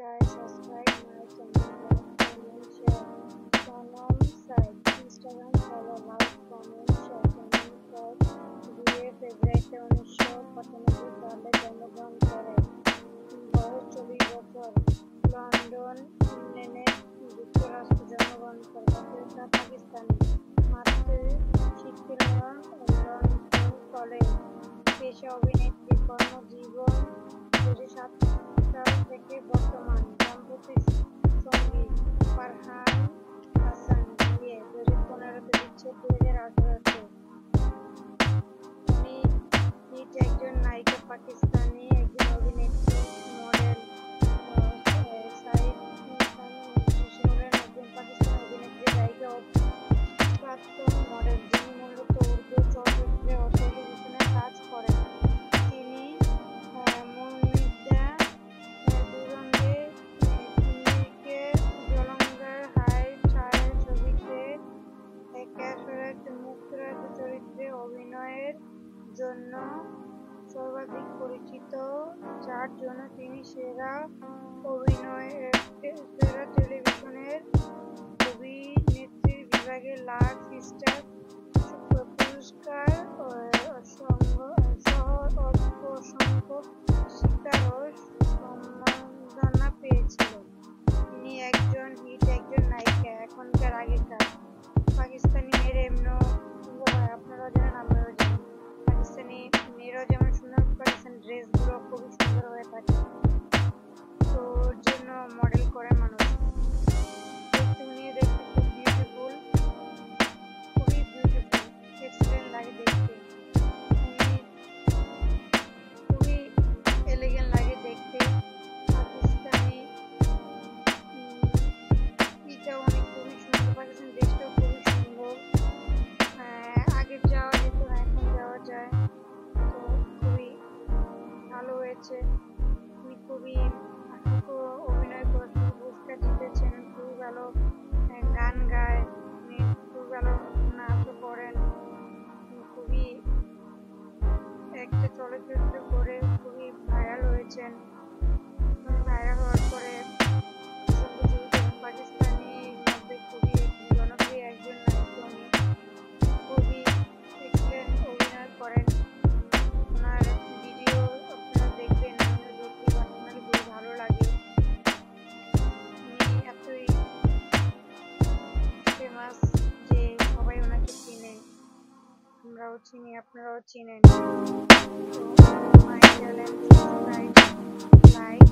try subscribe my channel, like, comment, share. Sonam site, Instagram follow, like, comment, share. Channel for বিয়ে ফেব্রুয়ারিতে 1995 সালে জন্মগ্রহণ করেন। বয়স 24 বছর। লন্ডন, ইংল্যান্ডে যুক্তরাষ্ট্রে জন্মগ্রহণ করেন। জাতীয়তা পাকিস্তানি। মাতৃ শিক্ষিত লন্ডন কলেজ। পেশা অভিনেত্রী। কর্মজীবন 2007 সাল থেকে বর্তমান। দাম্পত্য সঙ্গী ফারহান হাসান। বিয়ে 2015-তে, বিচ্ছেদ 2018-তে। উনি হিট একজন নায়িকা, পাকিস্তানি একজন অভিনেত্রী, মডেল। সাইদ হলেন একজন পাকিস্তানি অভিনেত্রী, গায়িকা ও প্রাক্তন মডেল, যিনি মূলত উর্দু চলচ্চিত্রে ও টেলিভিশনে কাজ করেন। তিনি মুন্নিদা দুরন্দে, কিমিকে জলঙ্গার হাই ছায়া ছবিতে একেশ্বরাত মুখরাজ চরিত্রে অভিনয়ের জন্য সর্বাধিক পরিচিত, যার জন্য তিনি সেরা টেলিভিশনের অভিনেত্রীর বিভাগে লাখ স্টার পুরস্কার সহ অসংখ্য স্বীকার ও সম্মাননা পেয়েছিলেন। তিনি একজন হিট একজন নায়িকা, এখনকার আগেকার। পাকিস্তানি মেয়েরা এমনও আপনারাও জানেন, আমরাও জানি। পাকিস্তানি মেয়েরাও যেমন সুন্দর, পাকিস্তানি ড্রেসগুলো খুবই সুন্দর হয়ে থাকে, তো ওর জন্য মডেল করে মানুষ। দেখতে খুব বিউটিফুল, খুবই বিউটিফুল, এক্সিলেন্ট লাগে দেখতে। উনি খুবই এলিগেন্ট লাগে দেখতে। পাকিস্তানি ইটাও অনেক খুবই সুন্দর, পাকিস্তানি ড্রেসটাও খুবই সুন্দর। আগে যাওয়া যেত না, এখন যাওয়া যায়, তো খুবই ভালো হয়েছে। উনি খুবই অভিনয় করেছেন, পুরস্কার জিতেছেন, খুবই ভালো গান গায়, উনি খুবই ভালো নাচও করেন। খুবই একটা চলচ্চিত্র করে খুবই ভাইরাল হয়েছেন। ভাইরাল হওয়ার পরে পাকিস্তানির মধ্যে খুবই জনপ্রিয় একজন নায়িকা। উনি খুবই এক্সিলেন্ট অভিনয় করেন। ওনার ভিডিও আপনারা দেখবেন, আমিও দেখতে পার্সোনালি খুবই ভালো লাগে। উনি এতই ফেমাস যে সবাই ওনাকে চিনে, আমরাও চিনি, আপনারাও চিনেন। তো মাই চ্যানেল সাবস্ক্রাইব, লাইক।